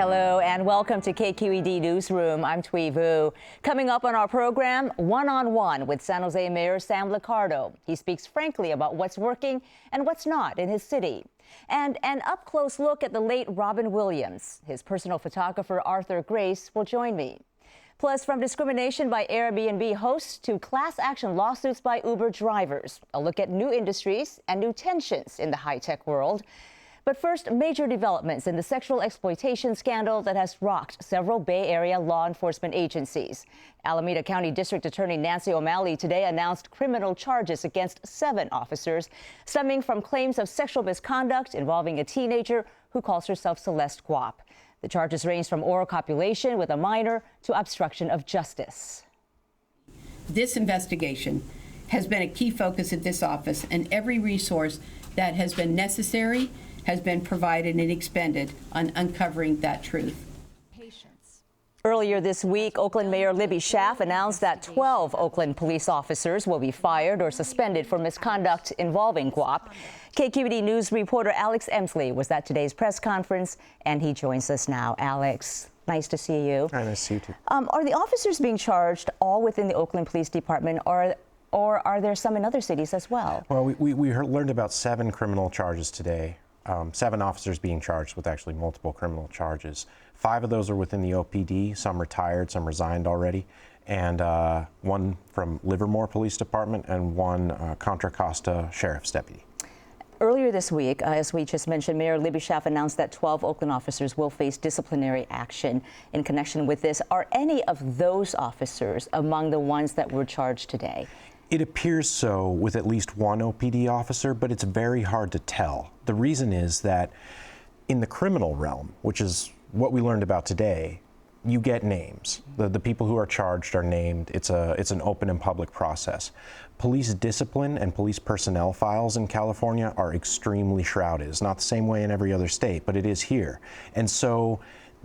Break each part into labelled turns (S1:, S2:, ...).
S1: Hello and welcome to KQED Newsroom. I'm Thuy Vu. Coming up on our program, one-on-one with San Jose Mayor Sam Liccardo. He speaks frankly about what's working and what's not in his city. And an up-close look at the late Robin Williams. His personal photographer Arthur Grace will join me. Plus, from discrimination by Airbnb hosts to class action lawsuits by Uber drivers. A look at new industries and new tensions in the high-tech world. But first, major developments in the sexual exploitation scandal that has rocked several Bay Area law enforcement agencies. Alameda County District Attorney Nancy O'Malley today announced criminal charges against 7 officers, stemming from claims of sexual misconduct involving a teenager who calls herself Celeste Guap. The charges range from oral copulation with a minor to obstruction of justice.
S2: This investigation has been a key focus at this office, and every resource that has been necessary has been provided and expended on uncovering that truth.
S1: Earlier this week, Oakland Mayor Libby Schaaf announced that 12 Oakland police officers will be fired or suspended for misconduct involving Guap. KQED News reporter Alex Emslie was at today's press conference, and he joins us now. Alex, nice to see you.
S3: Hi, nice to see you too.
S1: Are the officers being charged all within the Oakland Police Department, or are there some in other cities as well?
S3: Well, we learned about 7 criminal charges today. 7 officers being charged with actually multiple criminal charges. 5 of those are within the OPD, some retired, some resigned already, and 1 from Livermore Police Department and 1 Contra Costa Sheriff's Deputy.
S1: Earlier this week, as we just mentioned, Mayor Libby Schaaf announced that 12 Oakland officers will face disciplinary action in connection with this. Are any of those officers among the ones that were charged today?
S3: It appears so with at least 1 OPD officer, but it's very hard to tell. The reason is that in the criminal realm, which is what we learned about today, you get names. The people who are charged are named. It's an open and public process. Police discipline and police personnel files in California are extremely shrouded. It's not the same way in every other state, but it is here. And so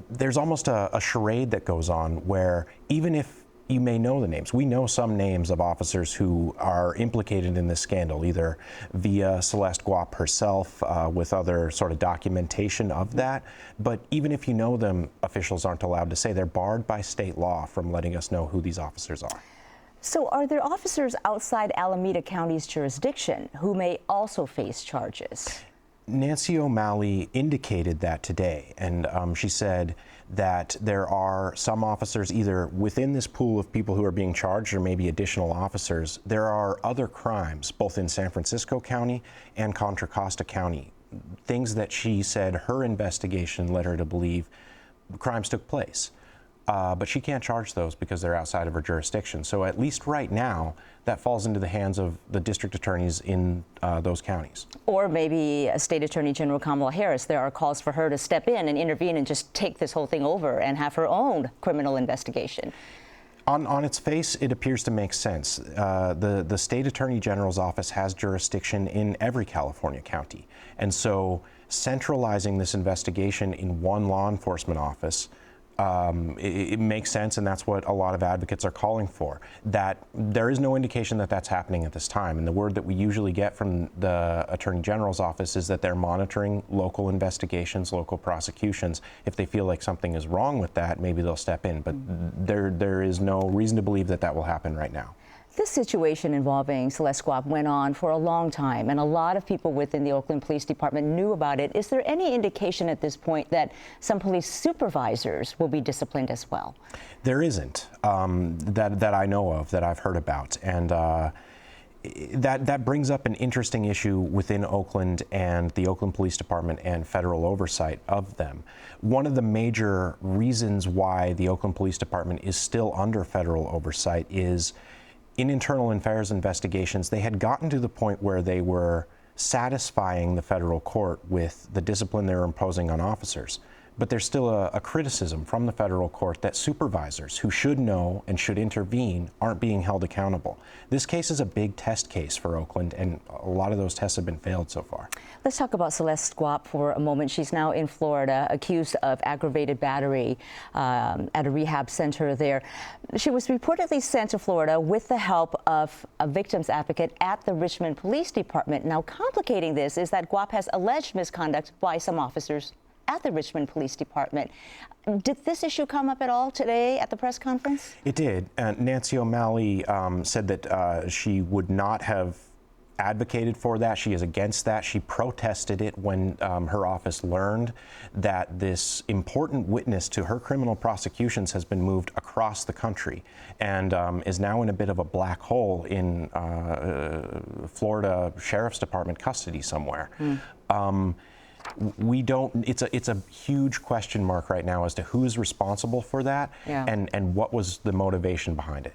S3: there's almost a charade that goes on where even if you may know the names. We know some names of officers who are implicated in this scandal, either via Celeste Guap herself with other sort of documentation of that. But even if you know them, officials aren't allowed to say. They're barred by state law from letting us know who these officers are.
S1: So are there officers outside Alameda County's jurisdiction who may also face charges?
S3: Nancy O'Malley indicated that today, and she said that there are some officers either within this pool of people who are being charged or maybe additional officers. There are other crimes, both in San Francisco County and Contra Costa County, things that she said her investigation led her to believe crimes took place. But she can't charge those because they're outside of her jurisdiction. So at least right now, that falls into the hands of the district attorneys in those counties. Or
S1: maybe State Attorney General Kamala Harris. There are calls for her to step in and intervene and just take this whole thing over and have her own criminal investigation.
S3: On its face, it appears to make sense. The State Attorney General's office has jurisdiction in every California county. And so centralizing this investigation in one law enforcement office it makes sense, and that's what a lot of advocates are calling for. That there is no indication that that's happening at this time, and the word that we usually get from the Attorney General's office is that they're monitoring local investigations, local prosecutions. If they feel like something is wrong with that, maybe they'll step in, but there is no reason to believe that that will happen right now.
S1: This situation involving Celeste Guap went on for a long time, and a lot of people within the Oakland Police Department knew about it. Is there any indication at this point that some police supervisors will be disciplined as well?
S3: There isn't, that I know of, that I've heard about. And that brings up an interesting issue within Oakland and the Oakland Police Department and federal oversight of them. One of the major reasons why the Oakland Police Department is still under federal oversight is in internal affairs investigations, they had gotten to the point where they were satisfying the federal court with the discipline they were imposing on officers. But there's still a criticism from the federal court that supervisors who should know and should intervene aren't being held accountable. This case is a big test case for Oakland, and a lot of those tests have been failed so far.
S1: Let's talk about Celeste Guap for a moment. She's now in Florida, accused of aggravated battery at a rehab center there. She was reportedly sent to Florida with the help of a victim's advocate at the Richmond Police Department. Now, complicating this is that Guap has alleged misconduct by some officers at the Richmond Police Department. Did this issue come up at all today at the press conference?
S3: It did. Nancy O'Malley said that she would not have advocated for that. She is against that. She protested it when her office learned that this important witness to her criminal prosecutions has been moved across the country and is now in a bit of a black hole in Florida Sheriff's Department custody somewhere. We don't, it's a huge question mark right now as to who's responsible for that and what was the motivation behind it.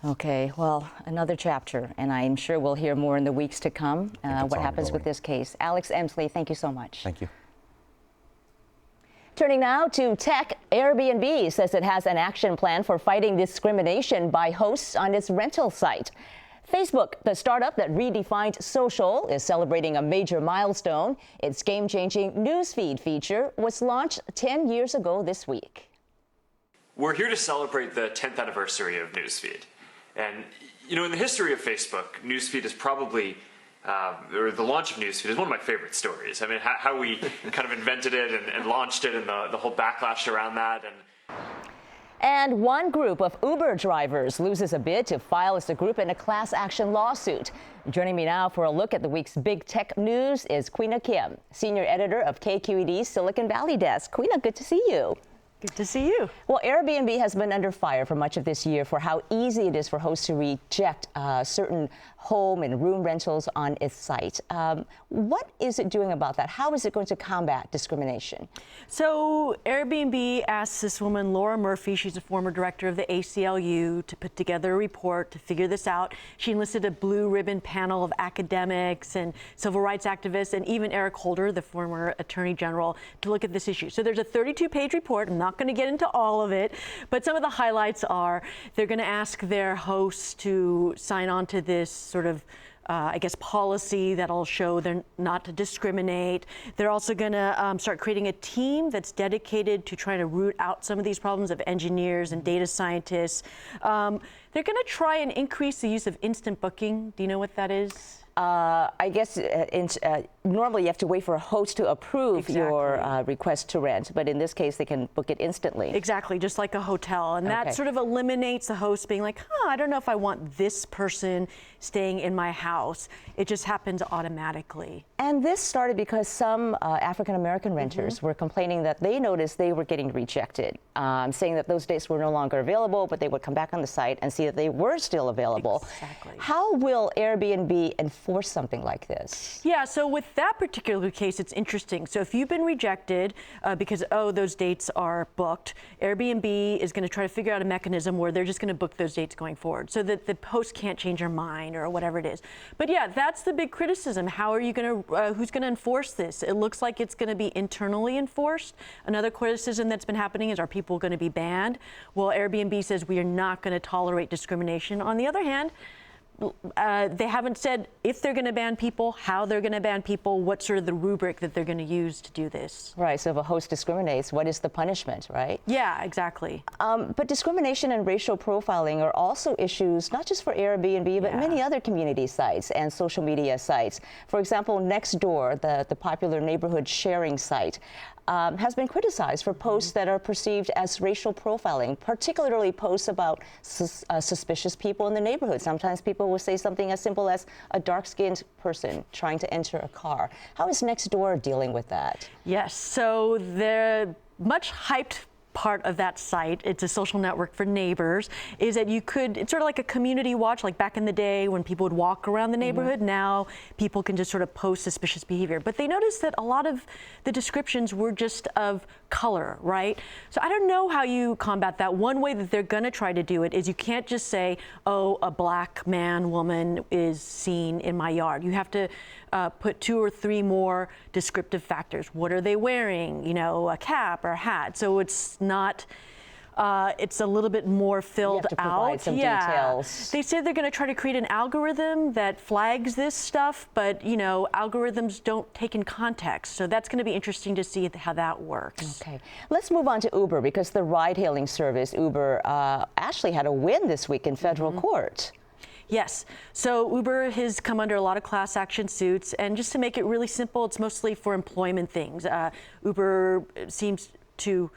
S1: Okay, well, another chapter, and I'm sure we'll hear more in the weeks to come, what happens with this case. Alex Emslie, thank you so much.
S3: Thank you.
S1: Turning now to tech, Airbnb says it has an action plan for fighting discrimination by hosts on its rental site. Facebook, the startup that redefined social, is celebrating a major milestone. Its game-changing newsfeed feature was launched 10 years ago this week.
S4: We're here to celebrate the 10th anniversary of newsfeed. And, you know, in the history of Facebook, newsfeed is probably, or the launch of newsfeed is one of my favorite stories. I mean, how we kind of invented it and launched it and the whole backlash around that.
S1: And one group of Uber drivers loses a bid to file as a group in a class action lawsuit. Joining me now for a look at the week's big tech news is Queena Kim, senior editor of KQED's Silicon Valley desk. Queena, good to see you.
S5: Good to see you.
S1: Well, Airbnb has been under fire for much of this year for how easy it is for hosts to reject certain home and room rentals on its site. What is it doing about that? How is it going to combat discrimination?
S5: So Airbnb asked this woman, Laura Murphy, she's a former director of the ACLU, to put together a report to figure this out. She enlisted a blue ribbon panel of academics and civil rights activists and even Eric Holder, the former attorney general, to look at this issue. So there's a 32-page report. I'm not going to get into all of it, but some of the highlights are they're going to ask their hosts to sign on to this sort of I guess, policy that'll show they're not to discriminate. They're also going to start creating a team that's dedicated to trying to root out some of these problems of engineers and data scientists. They're going to try and increase the use of instant booking. Do you know what that is?
S1: I guess normally you have to wait for a host to approve your request to rent, but in this case they can book it instantly.
S5: Exactly, just like a hotel. And that sort of eliminates the host being like, I don't know if I want this person staying in my house. It just happens automatically.
S1: And this started because some African-American renters were complaining that they noticed they were getting rejected, saying that those dates were no longer available, but they would come back on the site and see that they were still available.
S5: Exactly.
S1: How will Airbnb enforce something like this?
S5: Yeah, so with that particular case, it's interesting. So if you've been rejected because, those dates are booked, Airbnb is going to try to figure out a mechanism where they're just going to book those dates going forward so that the host can't change their mind or whatever it is. But yeah, that's the big criticism. How are you going to, who's going to enforce this? It looks like it's going to be internally enforced. Another criticism that's been happening is, are people going to be banned? Well, Airbnb says we are not going to tolerate discrimination. On the other hand, they haven't said if they're going to ban people, how they're going to ban people, what sort of the rubric that they're going to use to do this.
S1: Right, so if a host discriminates, what is the punishment, right?
S5: Yeah, exactly.
S1: But discrimination and racial profiling are also issues not just for Airbnb, but many other community sites and social media sites. For example, Nextdoor, the popular neighborhood sharing site, has been criticized for posts that are perceived as racial profiling, particularly posts about suspicious people in the neighborhood. Sometimes people will say something as simple as a dark-skinned person trying to enter a car. How is Nextdoor dealing with that?
S5: Yes, so the much hyped part of that site, it's a social network for neighbors, is that you could, it's sort of like a community watch, like back in the day when people would walk around the neighborhood. Now people can just sort of post suspicious behavior. But they noticed that a lot of the descriptions were just of color, right? So I don't know how you combat that. One way that they're going to try to do it is you can't just say, oh, a black man, woman is seen in my yard. You have to put 2 or 3 more descriptive factors. What are they wearing? You know, a cap or a hat. So it's not, it's a little bit more filled
S1: out. You have to provide some details.
S5: They say they're going to try to create an algorithm that flags this stuff, but you know, algorithms don't take in context. So that's going to be interesting to see how that works.
S1: Okay, let's move on to Uber, because the ride-hailing service Uber actually had a win this week in federal court.
S5: Yes. So Uber has come under a lot of class action suits, and just to make it really simple, it's mostly for employment things. Uber seems to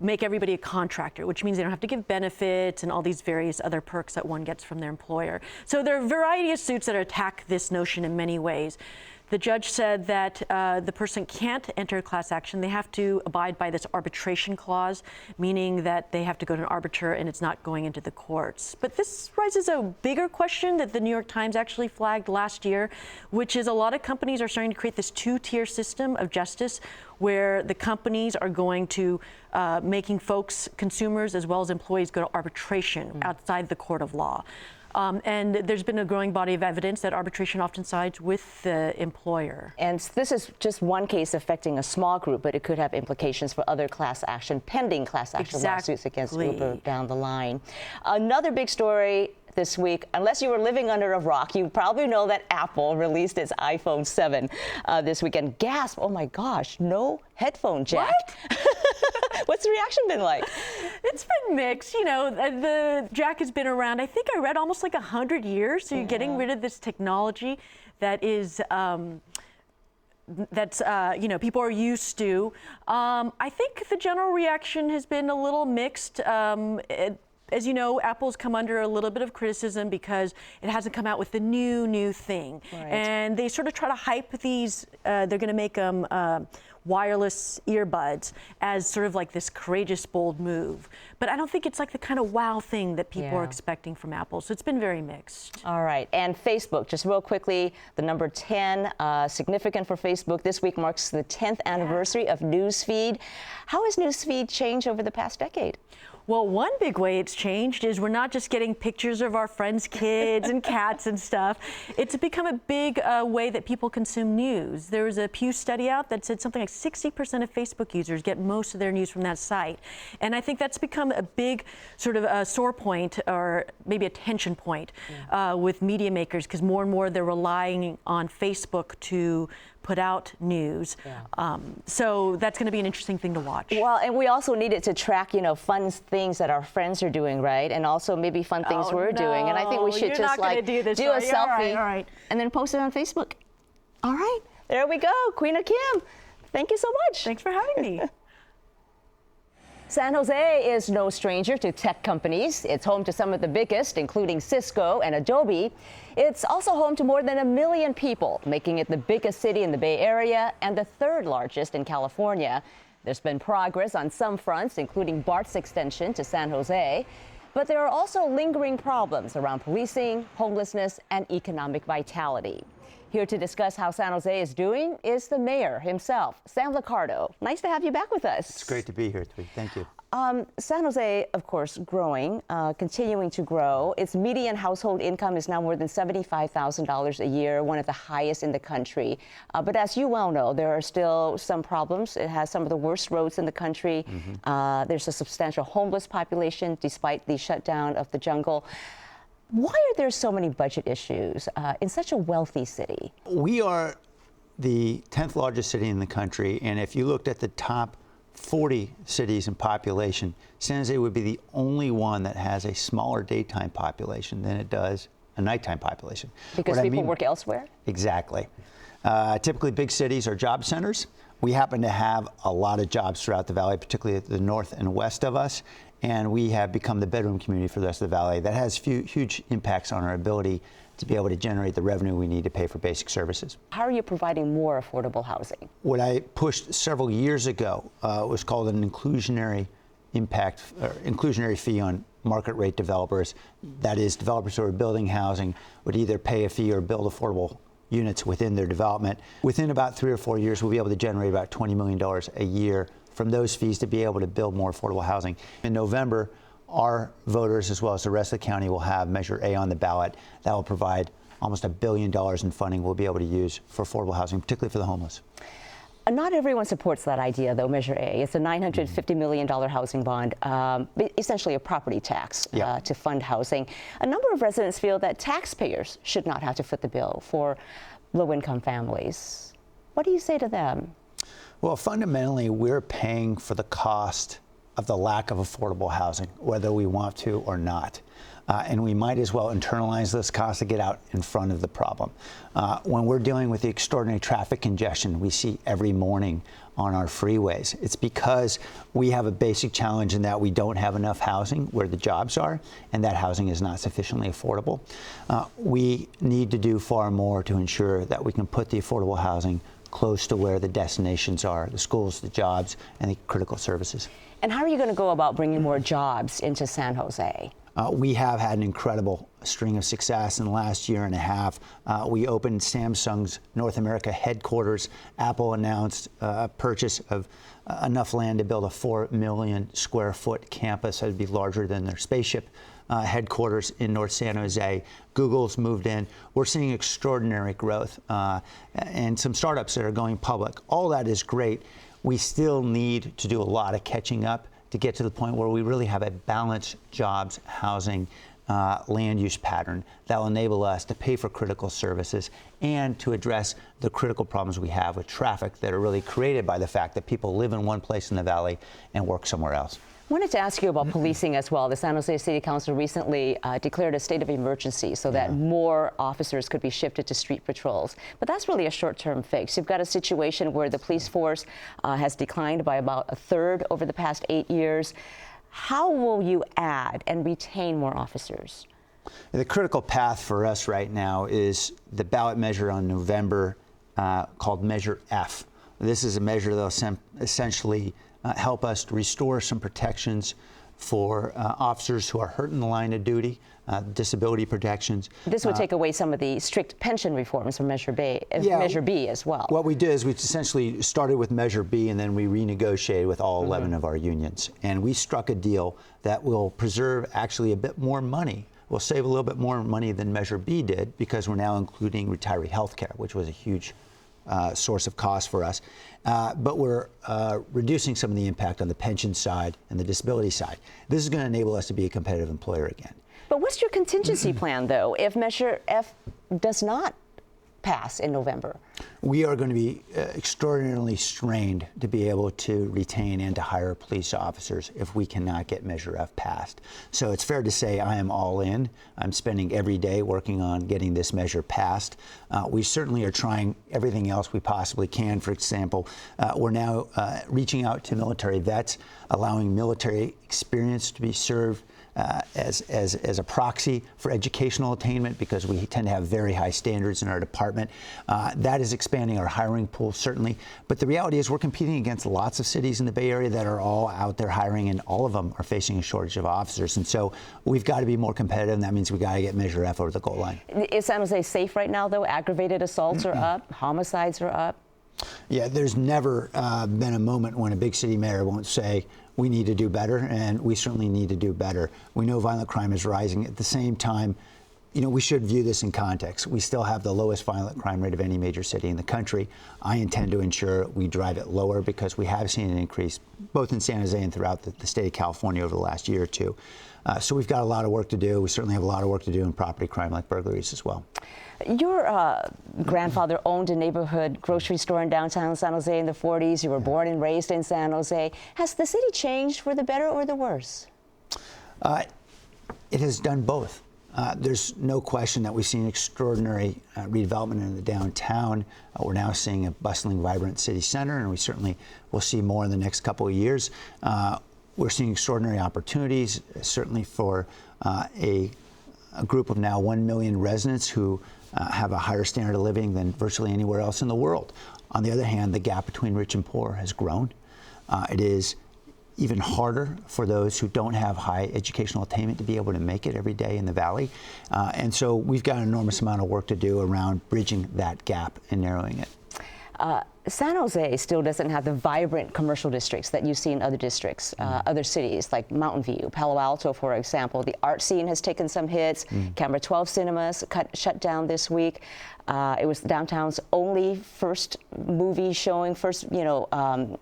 S5: make everybody a contractor, which means they don't have to give benefits and all these various other perks that one gets from their employer. So there are a variety of suits that attack this notion in many ways. The judge said that the person can't enter a class action. They have to abide by this arbitration clause, meaning that they have to go to an arbiter and it's not going into the courts. But this raises a bigger question that the New York Times actually flagged last year, which is a lot of companies are starting to create this two-tier system of justice where the companies are going to making folks, consumers as well as employees, go to arbitration outside the court of law. And there's been a growing body of evidence that arbitration often sides with the employer.
S1: And this is just one case affecting a small group, but it could have implications for other pending class action lawsuits against Uber down the line. Another big story this week, unless you were living under a rock, you probably know that Apple released its iPhone 7 this weekend. Gasp, oh my gosh, no headphone jack. What? What's the reaction been like?
S5: It's been mixed. You know, the jack has been around, I think I read, almost like 100 years. So you're getting rid of this technology that is, you know, people are used to. I think the general reaction has been a little mixed. As you know, Apple's come under a little bit of criticism because it hasn't come out with the new thing. Right. And they sort of try to hype these, they're going to make them wireless earbuds as sort of like this courageous, bold move. But I don't think it's like the kind of wow thing that people are expecting from Apple. So it's been very mixed.
S1: All right. And Facebook, just real quickly, the number 10, significant for Facebook. This week marks the 10th anniversary of Newsfeed. How has Newsfeed changed over the past decade?
S5: Well, one big way it's changed is we're not just getting pictures of our friends' kids and cats and stuff. It's become a big way that people consume news. There was a Pew study out that said something like 60% of Facebook users get most of their news from that site. And I think that's become a big sort of a sore point, or maybe a tension point with media makers, because more and more they're relying on Facebook to put out news. So that's going to be an interesting thing to watch.
S1: Well, and we also needed to track, you know, fun things that our friends are doing, right? And also maybe fun things we're doing. And I think we should just like do a selfie and then post it on Facebook. All right, there we go. Queen of Kim, thank you so much.
S5: Thanks for having me.
S1: San Jose is no stranger to tech companies. It's home to some of the biggest, including Cisco and Adobe. It's also home to more than 1 million people, making it the biggest city in the Bay Area and the third largest in California. There's been progress on some fronts, including BART's extension to San Jose. But there are also lingering problems around policing, homelessness, and economic vitality. Here to discuss how San Jose is doing is the mayor himself, Sam Liccardo. Nice to have you back with us.
S6: It's great to be here, Thuy. Thank you.
S1: San Jose, of course, growing, continuing to grow. Its median household income is now more than $75,000 a year, one of the highest in the country. But as you well know, there are still some problems. It has some of the worst roads in the country. There's a substantial homeless population despite the shutdown of the jungle. Why are there so many budget issues in such a wealthy city?
S6: We are the 10th largest city in the country, and if you looked at the top 40 cities in population, San Jose would be the only one that has a smaller daytime population than it does a nighttime population.
S1: Because people work elsewhere?
S6: Exactly. Typically, big cities are job centers. We happen to have a lot of jobs throughout the valley, particularly at the north and west of us. And we have become the bedroom community for the rest of the valley. That has huge impacts on our ability to be able to generate the revenue we need to pay for basic services.
S1: How are you providing more affordable housing?
S6: What I pushed several years ago was called an inclusionary fee on market rate developers. That is, developers who are building housing would either pay a fee or build affordable units within their development. Within about 3 or 4 years, we'll be able to generate about $20 million a year from those fees to be able to build more affordable housing. In November, our voters, as well as the rest of the county, will have Measure A on the ballot. That will provide almost $1 billion in funding we'll be able to use for affordable housing, particularly for the homeless.
S1: Not everyone supports that idea, though, Measure A. It's a $950 million housing bond, essentially a property tax to fund housing. A number of residents feel that taxpayers should not have to foot the bill for low-income families. What do you say to them?
S6: Well, fundamentally, we're paying for the cost of the lack of affordable housing, whether we want to or not. And we might as well internalize those costs to get out in front of the problem. When we're dealing with the extraordinary traffic congestion we see every morning on our freeways, it's because we have a basic challenge in that we don't have enough housing where the jobs are, and that housing is not sufficiently affordable. We need to do far more to ensure that we can put the affordable housing close to where the destinations are, the schools, the jobs, and the critical services.
S1: And how are you going to go about bringing more jobs into San Jose?
S6: We have had an incredible string of success in the last year and a half. We opened Samsung's North America headquarters. Apple announced a purchase of enough land to build a 4 million square foot campus that would be larger than their spaceship headquarters in North San Jose. Google's moved in. We're seeing extraordinary growth and some startups that are going public. All that is great. We still need to do a lot of catching up to get to the point where we really have a balanced jobs, housing, land use pattern that will enable us to pay for critical services and to address the critical problems we have with traffic that are really created by the fact that people live in one place in the valley and work somewhere else.
S1: I wanted to ask you about policing as well. The San Jose City Council recently declared a state of emergency so that more officers could be shifted to street patrols. But that's really a short-term fix. You've got a situation where the police force has declined by about a third over the past 8 years. How will you add and retain more officers?
S6: The critical path for us right now is the ballot measure on November called Measure F. This is a measure that will essentially help us to restore some protections for officers who are hurt in the line of duty, disability protections.
S1: This would take away some of the strict pension reforms from Measure B as well.
S6: What we did is we essentially started with Measure B and then we renegotiated with all 11 of our unions. And we struck a deal that will preserve actually a bit more money. We'll save a little bit more money than Measure B did because we're now including retiree health care, which was a huge source of cost for us. But we're reducing some of the impact on the pension side and the disability side. This is going to enable us to be a competitive employer again.
S1: But what's your contingency plan, though, if Measure F does not pass in November?
S6: We are going to be extraordinarily strained to be able to retain and to hire police officers if we cannot get Measure F passed. So it's fair to say I am all in. I'm spending every day working on getting this measure passed. We certainly are trying everything else we possibly can. For example, we're now reaching out to military vets, allowing military experience to be served as a proxy for educational attainment because we tend to have very high standards in our department. That is expanding our hiring pool, certainly. But the reality is we're competing against lots of cities in the Bay Area that are all out there hiring, and all of them are facing a shortage of officers. And so we've got to be more competitive, and that means we've got to get Measure F over the goal line.
S1: Is San Jose safe right now, though? Aggravated assaults are up, homicides are up.
S6: Yeah, there's never been a moment when a big city mayor won't say, we need to do better, and we certainly need to do better. We know violent crime is rising. At the same time, we should view this in context. We still have the lowest violent crime rate of any major city in the country. I intend to ensure we drive it lower because we have seen an increase both in San Jose and throughout the state of California over the last year or two. So we've got a lot of work to do. We certainly have a lot of work to do in property crime like burglaries as well.
S1: Your grandfather owned a neighborhood grocery store in downtown San Jose in the 40s. You were born and raised in San Jose. Has the city changed for the better or the worse?
S6: It has done both. There's no question that we've seen extraordinary redevelopment in the downtown. We're now seeing a bustling, vibrant city center, and we certainly will see more in the next couple of years. We're seeing extraordinary opportunities, certainly for a group of now 1 million residents who have a higher standard of living than virtually anywhere else in the world. On the other hand, the gap between rich and poor has grown. It is even harder for those who don't have high educational attainment to be able to make it every day in the valley. And so we've got an enormous amount of work to do around bridging that gap and narrowing it.
S1: San Jose still doesn't have the vibrant commercial districts that you see in other districts, other cities like Mountain View, Palo Alto, for example. The art scene has taken some hits. Camera 12 cinemas shut down this week. It was downtown's only first movie showing, run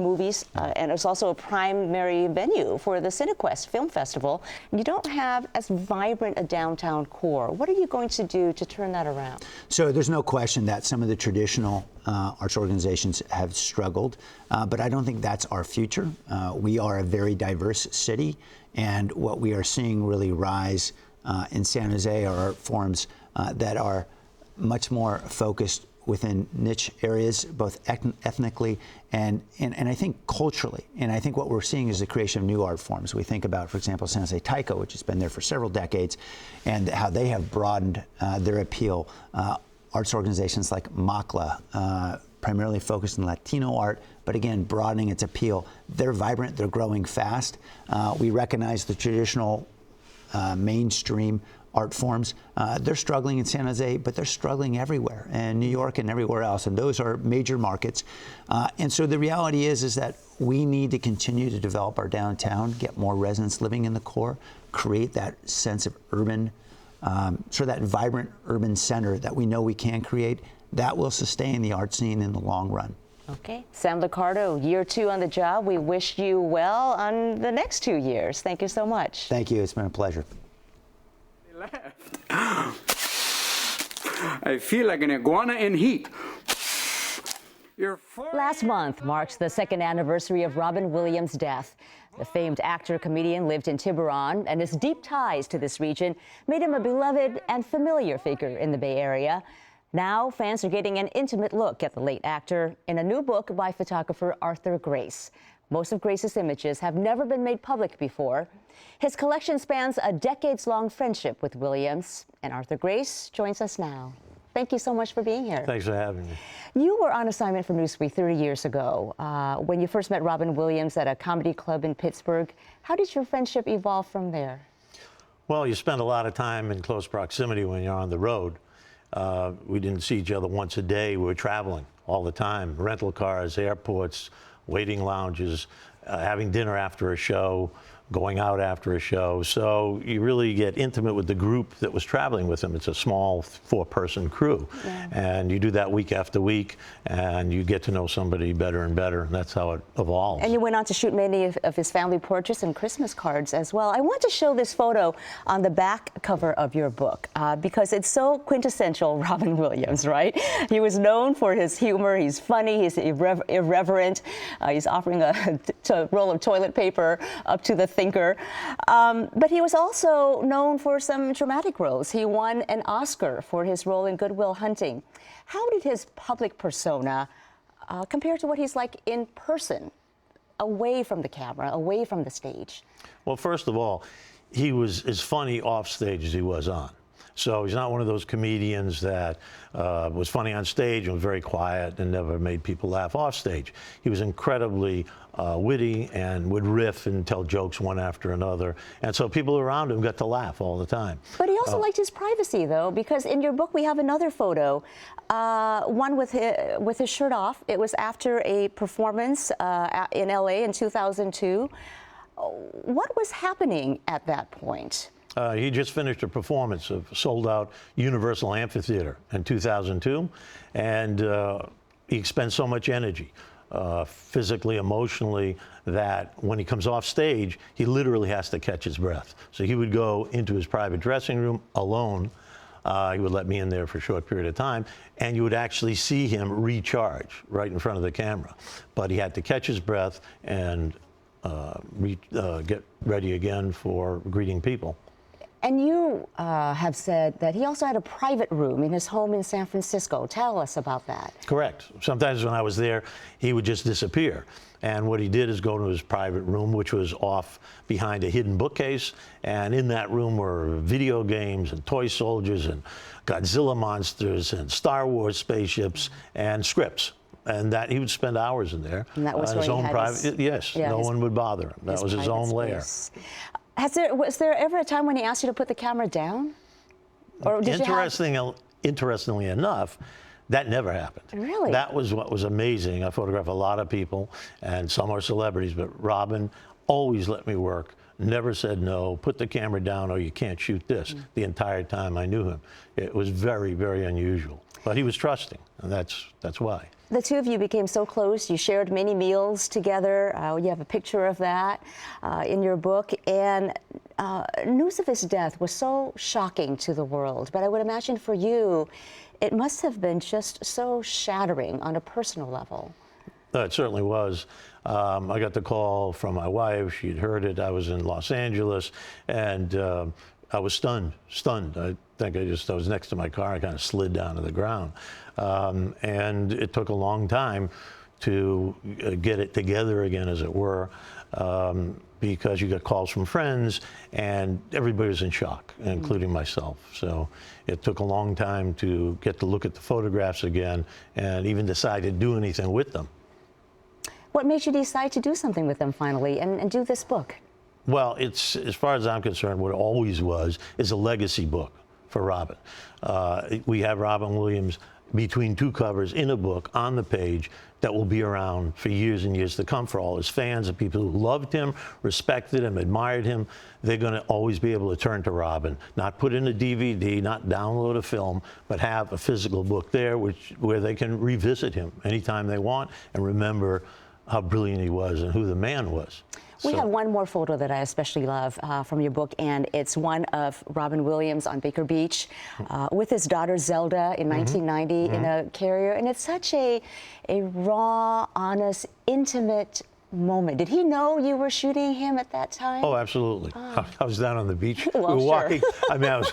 S1: movies, and it's also a primary venue for the CineQuest Film Festival. You don't have as vibrant a downtown core. What are you going to do to turn that around?
S6: So there's no question that some of the traditional arts organizations have struggled, but I don't think that's our future. We are a very diverse city, and what we are seeing really rise in San Jose are art forms that are much more focused within niche areas, both ethnically and I think culturally. And I think what we're seeing is the creation of new art forms. We think about, for example, San Jose Taiko, which has been there for several decades, and how they have broadened their appeal. Arts organizations like MACLA, primarily focused on Latino art, but again, broadening its appeal. They're vibrant, they're growing fast. We recognize the traditional mainstream art forms. They're struggling in San Jose, but they're struggling everywhere, and New York and everywhere else, and those are major markets. And so the reality is that we need to continue to develop our downtown, get more residents living in the core, create that sense of urban, sort of that vibrant urban center that we know we can create. That will sustain the art scene in the long run.
S1: Okay. Sam Liccardo, year 2 on the job. We wish you well on the next 2 years. Thank you so much.
S6: Thank you. It's been a pleasure.
S7: I feel like an iguana in heat.
S1: Last month marks the second anniversary of Robin Williams' death. The famed actor-comedian lived in Tiburon, and his deep ties to this region made him a beloved and familiar figure in the Bay Area. Now, fans are getting an intimate look at the late actor in a new book by photographer Arthur Grace. Most of Grace's images have never been made public before. His collection spans a decades-long friendship with Williams, and Arthur Grace joins us now. Thank you so much for being here.
S8: Thanks for having me.
S1: You were on assignment for Newsweek 30 years ago when you first met Robin Williams at a comedy club in Pittsburgh. How did your friendship evolve from there?
S8: Well, you spend a lot of time in close proximity when you're on the road. We didn't see each other once a day. We were traveling all the time, rental cars, airports, waiting lounges, having dinner after a show, going out after a show. So you really get intimate with the group that was traveling with him. It's a small 4-person crew. Yeah. And you do that week after week, and you get to know somebody better and better, and that's how it evolves.
S1: And you went on to shoot many of his family portraits and Christmas cards as well. I want to show this photo on the back cover of your book because it's so quintessential Robin Williams, right? He was known for his humor. He's funny. He's irreverent. He's offering a roll of toilet paper up to the thinker. But he was also known for some dramatic roles. He won an Oscar for his role in Good Will Hunting. How did his public persona compare to what he's like in person, away from the camera, away from the stage?
S8: Well, first of all, he was as funny off stage as he was on. So he's not one of those comedians that was funny on stage and was very quiet and never made people laugh off stage. He was incredibly witty and would riff and tell jokes one after another. And so people around him got to laugh all the time.
S1: But he also liked his privacy, though, because in your book we have another photo, one with his shirt off. It was after a performance in LA in 2002. What was happening at that point?
S8: He just finished a performance of sold-out Universal Amphitheater in 2002, and he expends so much energy, physically, emotionally, that when he comes off stage, he literally has to catch his breath. So he would go into his private dressing room alone. He would let me in there for a short period of time, and you would actually see him recharge right in front of the camera. But he had to catch his breath and get ready again for greeting people.
S1: And you have said that he also had a private room in his home in San Francisco. Tell us about that.
S8: Correct. Sometimes when I was there, he would just disappear. And what he did is go to his private room, which was off behind a hidden bookcase. And in that room were video games and toy soldiers and Godzilla monsters and Star Wars spaceships and scripts. And that he would spend hours in there.
S1: And that was
S8: his own private. Yes, no one would bother him. That was his own lair.
S1: Was there ever a time when he asked you to put the camera down? Or did
S8: Interestingly enough, that never happened.
S1: Really?
S8: That was what was amazing. I photograph a lot of people, and some are celebrities, but Robin always let me work, never said no, put the camera down or you can't shoot this the entire time I knew him. It was very, very unusual. But he was trusting, and that's why.
S1: The two of you became so close. You shared many meals together. You have a picture of that in your book. And news of his death was so shocking to the world. But I would imagine for you, it must have been just so shattering on a personal level.
S8: It certainly was. I got the call from my wife. She'd heard it. I was in Los Angeles, and I was stunned. I think I was next to my car. I kind of slid down to the ground. And it took a long time to get it together again, as it were, because you got calls from friends, and everybody was in shock, including myself. So it took a long time to get to look at the photographs again and even decide to do anything with them.
S1: What made you decide to do something with them finally and do this book?
S8: Well, it's, as far as I'm concerned, what it always was is a legacy book for Robin. We have Robin Williams between two covers in a book on the page that will be around for years and years to come for all his fans and people who loved him, respected him, admired him. They're going to always be able to turn to Robin, not put in a DVD, not download a film, but have a physical book there where they can revisit him anytime they want and remember how brilliant he was and who the man was.
S1: We have one more photo that I especially love from your book, and it's one of Robin Williams on Baker Beach with his daughter Zelda in 1990 in a carrier, and it's such a raw, honest, intimate moment. Did he know you were shooting him at that time?
S8: Oh, absolutely. I was down on the beach.
S1: Well,
S8: we were
S1: sure.
S8: walking. I mean,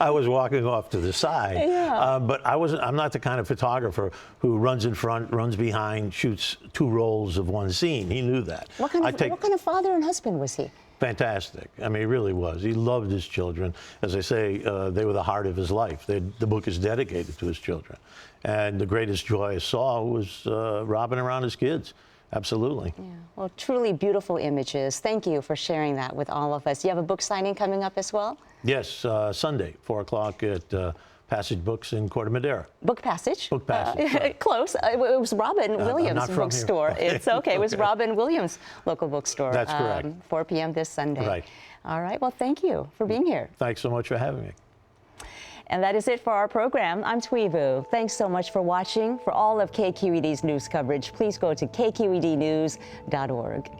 S8: I was walking off to the side.
S1: Yeah.
S8: But I'm not the kind of photographer who runs in front, runs behind, shoots two rolls of one scene. He knew that.
S1: What kind of father and husband was he?
S8: Fantastic. I mean, he really was. He loved his children. As I say, they were the heart of his life. The book is dedicated to his children. And the greatest joy I saw was Robin around his kids. Absolutely.
S1: Yeah. Well, truly beautiful images. Thank you for sharing that with all of us. You have a book signing coming up as well?
S8: Yes, Sunday, 4 o'clock at Passage Books in Corte Madera.
S1: Book Passage?
S8: Book Passage.
S1: Close. It was Robin Williams bookstore. It's okay. It was Robin Williams local bookstore.
S8: That's correct.
S1: 4 p.m. this Sunday.
S8: Right.
S1: All right. Well, thank you for being here.
S8: Thanks so much for having me.
S1: And that is it for our program. I'm Thuy Vu. Thanks so much for watching. For all of KQED's news coverage, please go to kqednews.org.